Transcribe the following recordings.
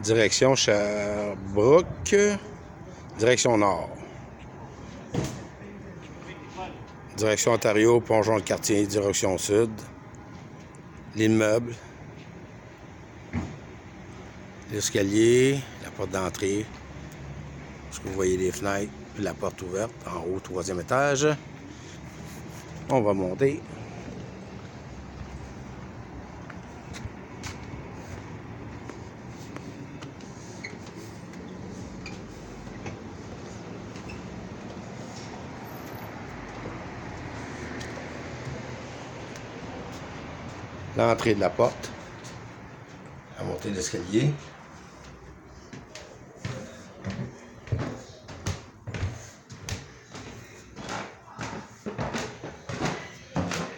Direction Sherbrooke, direction nord. Direction Ontario, Pont-Jean-le-Quartier, direction sud. L'immeuble. L'escalier, la porte d'entrée. Est-ce que vous voyez les fenêtres, puis la porte ouverte en haut, 3e étage. On va monter. L'entrée de la porte. La montée de l'escalier.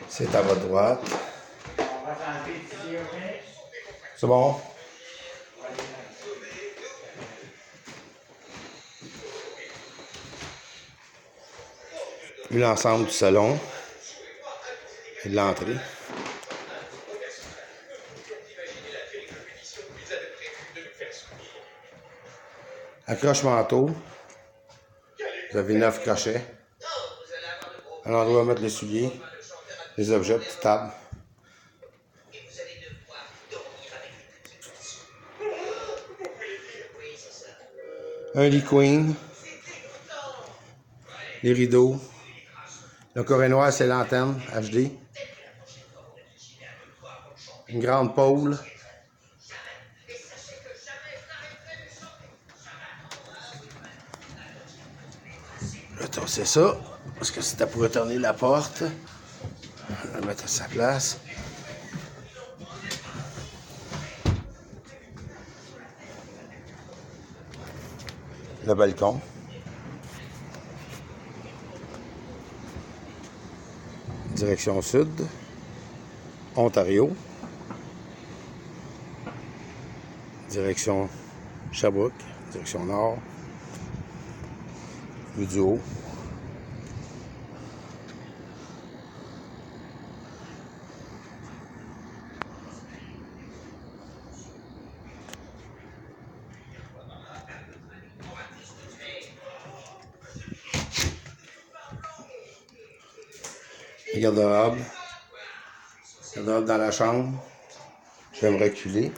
C'est à votre droite. C'est bon? Vu l'ensemble du salon et de l'entrée. Accroche-manteau. Vous avez 9 crochets. Un endroit où mettre les souliers, les objets, petite table. Un lit queen. Les rideaux. Le carré noir, c'est l'antenne HD. Une grande pôle. Là, c'est ça. Parce que c'était pour retourner la porte. On va la mettre à sa place. Le balcon. Direction sud. Ontario. Direction Sherbrooke. Direction nord. Vue du haut. Le garde-robe. Garde-robe dans la chambre. Je vais me reculer.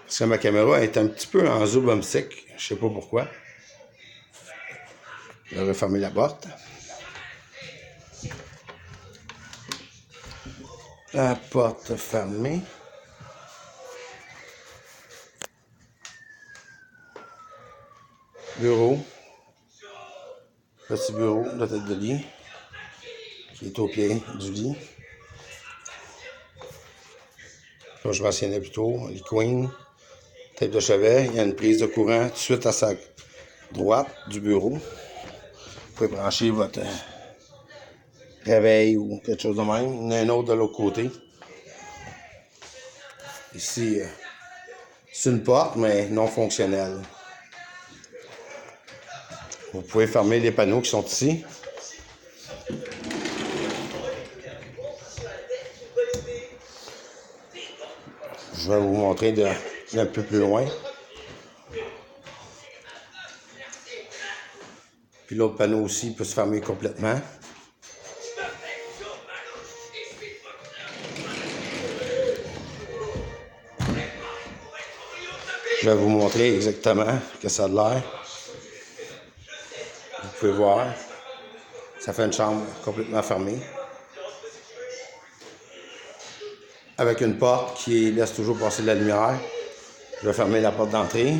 Parce que ma caméra est un petit peu en zoom sec. Je sais pas pourquoi. Je vais refermer la porte. La porte fermée. Bureau. Petit bureau de tête de lit. Qui est au pied du lit. Comme je mentionnais plus tôt, lit queen. Tête de chevet. Il y a une prise de courant tout de suite à sa droite du bureau. Vous pouvez brancher votre réveil ou quelque chose de même. Il y en a un autre de l'autre côté. Ici, c'est une porte, mais non fonctionnelle. Vous pouvez fermer les panneaux qui sont ici. Je vais vous montrer d'un peu plus loin. Puis l'autre panneau aussi peut se fermer complètement. Je vais vous montrer exactement que ça a l'air. Vous pouvez voir. Ça fait une chambre complètement fermée. Avec une porte qui laisse toujours passer de la lumière. Je vais fermer la porte d'entrée.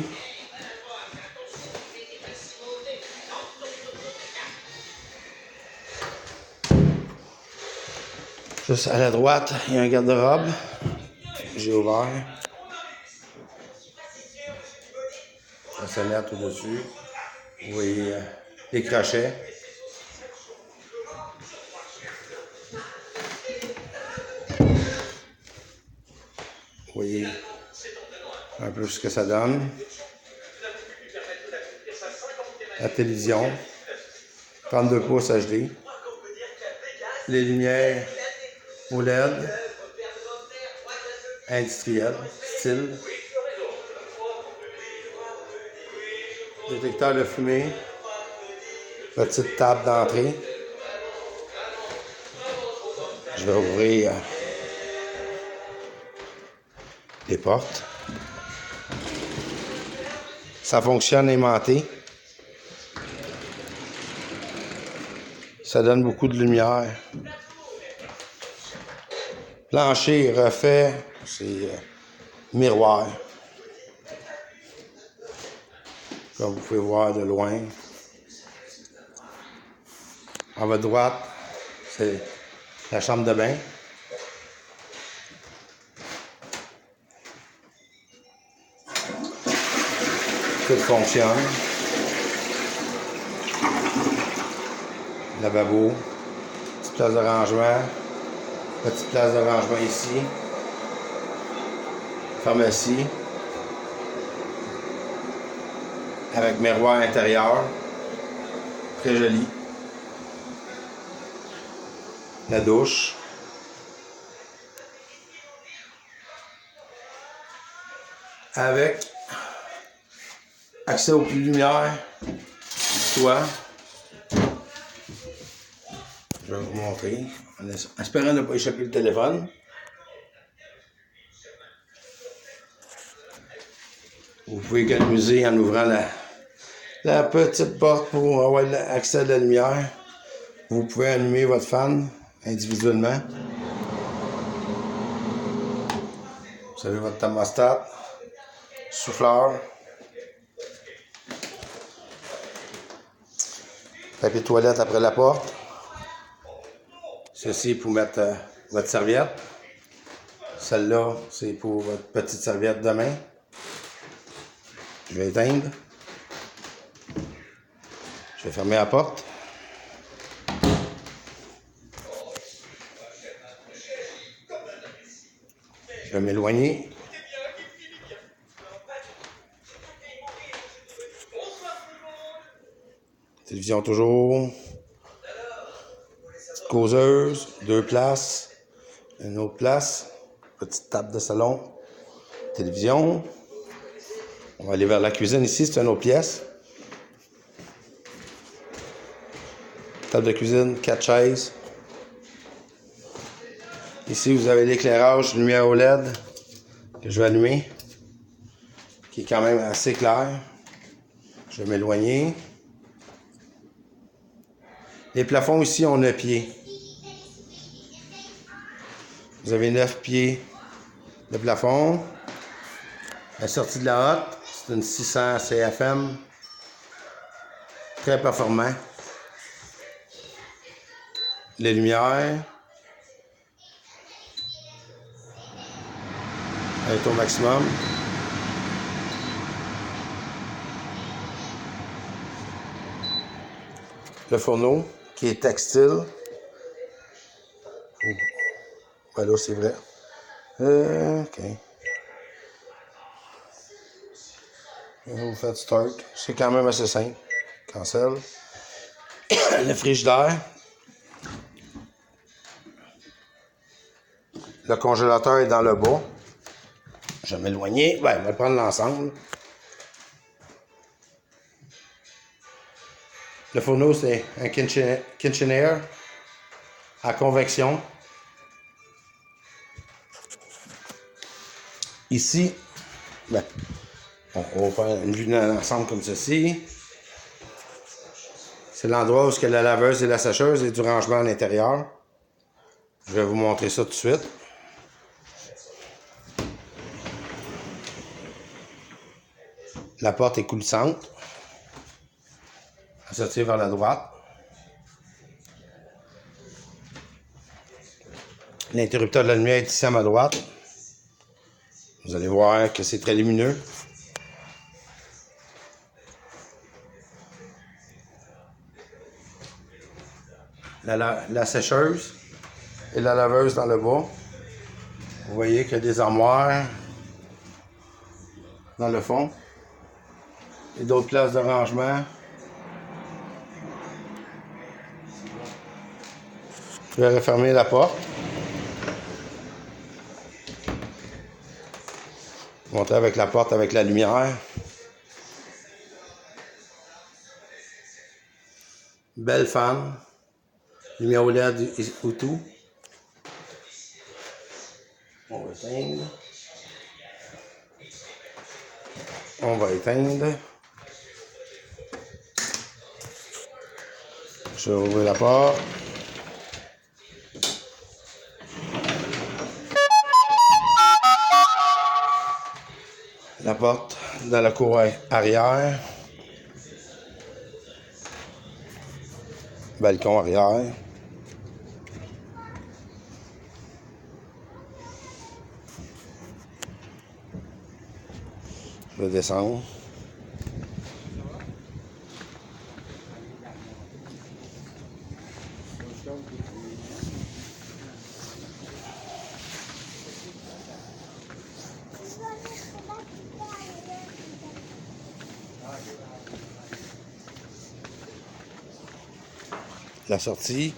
Juste à la droite, il y a un garde-robe. J'ai ouvert. La sonnette au-dessus. Vous voyez les crochets. Vous voyez un peu ce que ça donne. La télévision. 32 pouces HD. Les lumières OLED. Industriel. Style. détecteur de fumée, petite table d'entrée. Je vais ouvrir les portes. Ça fonctionne aimanté. Ça donne beaucoup de lumière. Plancher refait, c'est miroir. Comme vous pouvez voir de loin. À votre droite, c'est la chambre de bain. Tout fonctionne. Lavabo. Petite place de rangement. Petite place de rangement ici. Pharmacie. Avec miroir intérieur. Très joli. La douche. Avec accès aux plus lumière du toit. Je vais vous montrer. En espérant ne pas échapper le téléphone. Vous pouvez économiser en ouvrant la petite porte pour avoir accès à la lumière. Vous pouvez allumer votre fan individuellement. Vous avez votre thermostat, souffleur, papier toilette après la porte. Ceci pour mettre votre serviette. Celle-là, c'est pour votre petite serviette de main. Je vais éteindre. Je vais fermer la porte. Je vais m'éloigner. Télévision toujours. Petite causeuse, 2 places. Une autre place. Petite table de salon. Télévision. On va aller vers la cuisine ici, c'est une autre pièce. Table de cuisine, 4 chaises. Ici, vous avez l'éclairage lumière OLED que je vais allumer, qui est quand même assez clair. Je vais m'éloigner. Les plafonds ici ont 9 pieds. Vous avez 9 pieds de plafond. La sortie de la hotte, c'est une 600 CFM. Très performant. Les lumières. Elle est au maximum. Le fourneau qui est textile. Voilà, c'est vrai. OK. Vous faites start. C'est quand même assez simple. Cancel. Le frigidaire. Le congélateur est dans le bas. Je vais m'éloigner. Ouais, on va prendre l'ensemble. Le fourneau, c'est un KitchenAid à convection. Ici, ben, on va faire une vue d'ensemble comme ceci. C'est l'endroit où il y a la laveuse et la sécheuse et du rangement à l'intérieur. Je vais vous montrer ça tout de suite. La porte est coulissante. Elle se tire vers la droite. L'interrupteur de la lumière est ici à ma droite. Vous allez voir que c'est très lumineux. La sécheuse et la laveuse dans le bas. Vous voyez qu'il y a des armoires dans le fond. Et d'autres places de rangement. Je vais refermer la porte. Monter avec la porte avec la lumière. Belle femme. Lumière OLED ou tout. On va éteindre. On va éteindre. Je vais ouvrir la porte. La porte dans la cour arrière. Balcon arrière. Je vais descendre. La sortie.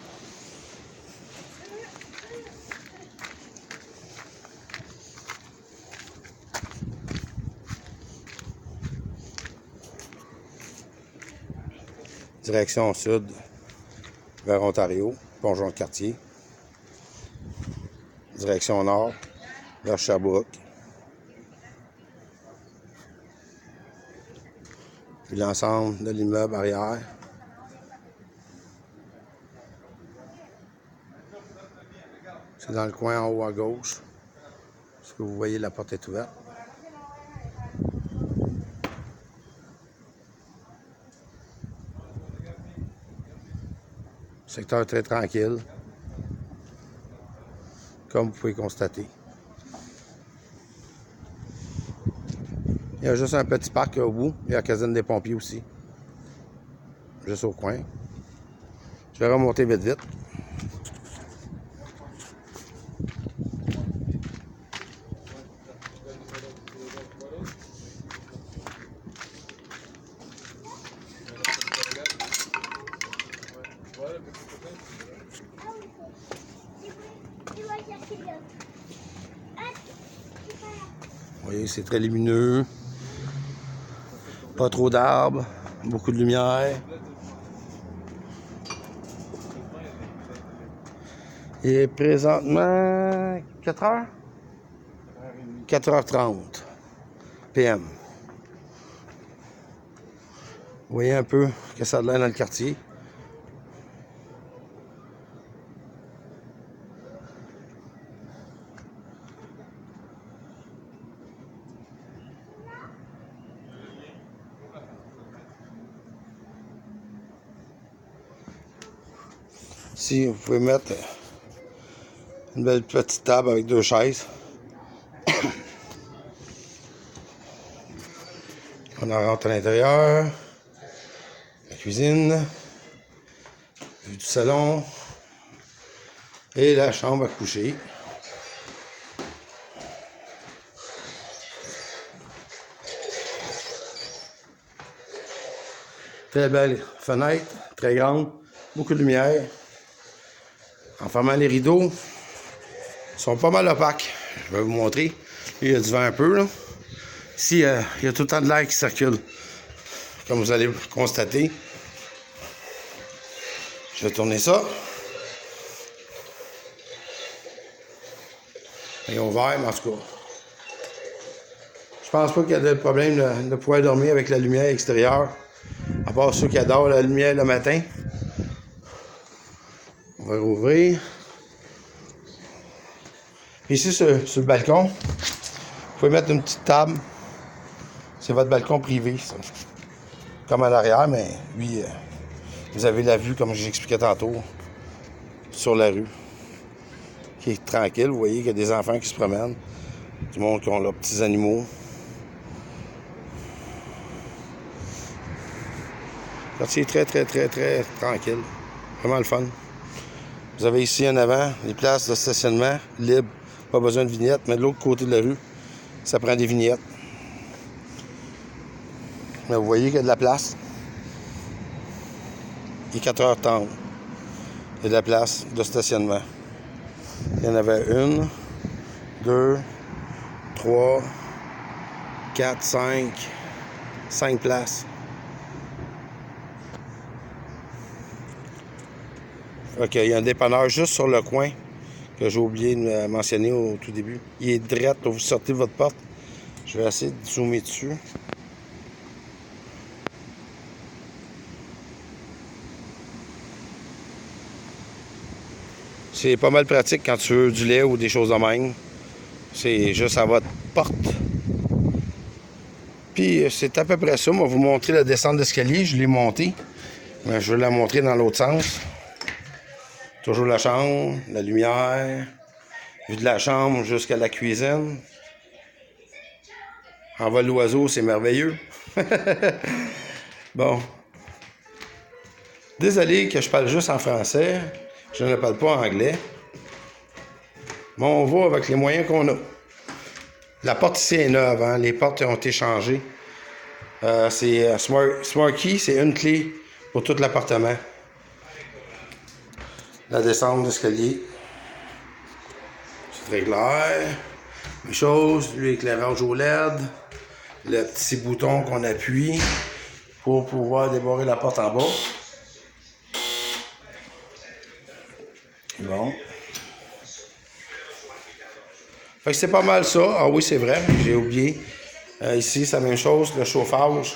Direction sud vers Ontario, Pont-Jean-Cartier. Direction nord vers Sherbrooke. Puis l'ensemble de l'immeuble arrière. C'est dans le coin en haut à gauche. Est-ce que vous voyez, la porte est ouverte. Secteur très tranquille, comme vous pouvez constater. Il y a juste un petit parc au bout. Il y a la caserne des pompiers aussi. Juste au coin. Je vais remonter vite vite. Vous voyez, c'est très lumineux. Pas trop d'arbres. Beaucoup de lumière. Il est présentement 4 heures? 4h30 PM. Vous voyez un peu que ça a de l'air dans le quartier. Ici, vous pouvez mettre une belle petite table avec 2 chaises. On en rentre à l'intérieur. La cuisine. Vue du salon. Et la chambre à coucher. Très belle fenêtre, très grande, beaucoup de lumière. En fermant les rideaux, ils sont pas mal opaques. Je vais vous montrer. Il y a du vent un peu, là. Ici, il y a tout le temps de l'air qui circule. Comme vous allez constater. Je vais tourner ça. Ils ont ouvert, mais en tout cas. Je pense pas qu'il y a de problème de pouvoir dormir avec la lumière extérieure. À part ceux qui adorent la lumière le matin. On va rouvrir. Ici, sur le balcon, vous pouvez mettre une petite table. C'est votre balcon privé, ça. Comme à l'arrière, mais lui, vous avez la vue, comme j'expliquais tantôt, sur la rue. Qui est tranquille. Vous voyez qu'il y a des enfants qui se promènent. Du monde qui ont leurs petits animaux. Le quartier est très tranquille. Vraiment le fun. Vous avez ici en avant les places de stationnement libres. Pas besoin de vignettes, mais de l'autre côté de la rue, ça prend des vignettes. Mais vous voyez qu'il y a de la place. Il est 4h30. Il y a de la place de stationnement. Il y en avait 1, 2, 3, 4, 5 places. Ok, il y a un dépanneur juste sur le coin que j'ai oublié de mentionner au tout début. Il est direct, vous sortez de votre porte. Je vais essayer de zoomer dessus. C'est pas mal pratique quand tu veux du lait ou des choses de même. C'est juste à votre porte. Puis c'est à peu près ça. Moi, vous montrer la descente d'escalier. Je l'ai montée. Mais je vais la montrer dans l'autre sens. Toujours la chambre, la lumière. Vue de la chambre jusqu'à la cuisine. En vol d'oiseau, c'est merveilleux. Bon. Désolé que je parle juste en français. Je ne parle pas anglais. Mais on va avec les moyens qu'on a. La porte ici est neuve, hein? Les portes ont été changées. C'est Smart Key, c'est une clé pour tout l'appartement. La descente d'escalier. C'est très clair. Une chose, l'éclairage au LED. Le petit bouton qu'on appuie pour pouvoir débarrer la porte en bas. Bon. Fait que c'est pas mal ça. Ah oui, c'est vrai, j'ai oublié. Ici, c'est la même chose, le chauffage.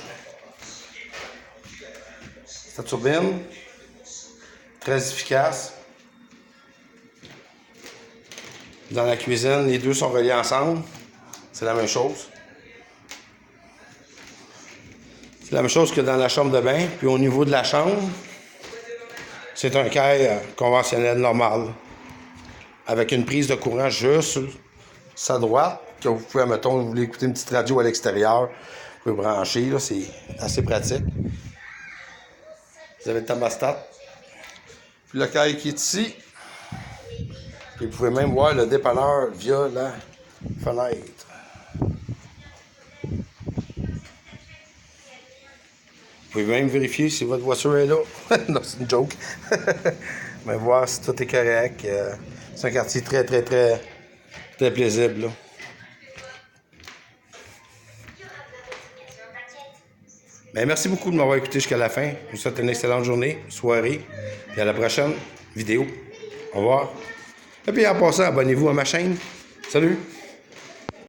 Cette turbine, très efficace. Dans la cuisine, les deux sont reliés ensemble. C'est la même chose. C'est la même chose que dans la chambre de bain. Puis au niveau de la chambre, c'est un caille conventionnel normal. Avec une prise de courant juste sur sa droite. Que vous pouvez, mettons, vous voulez écouter une petite radio à l'extérieur. Vous pouvez brancher, là, c'est assez pratique. Vous avez le thermostat. Puis le caille qui est ici. Puis vous pouvez même voir le dépanneur via la fenêtre. Vous pouvez même vérifier si votre voiture est là. Non, c'est une joke. Mais voir si tout est correct. C'est un quartier très paisible, là. Ben, merci beaucoup de m'avoir écouté jusqu'à la fin. Je vous souhaite une excellente journée, soirée, et à la prochaine vidéo. Au revoir. Et puis en passant, abonnez-vous à ma chaîne. Salut!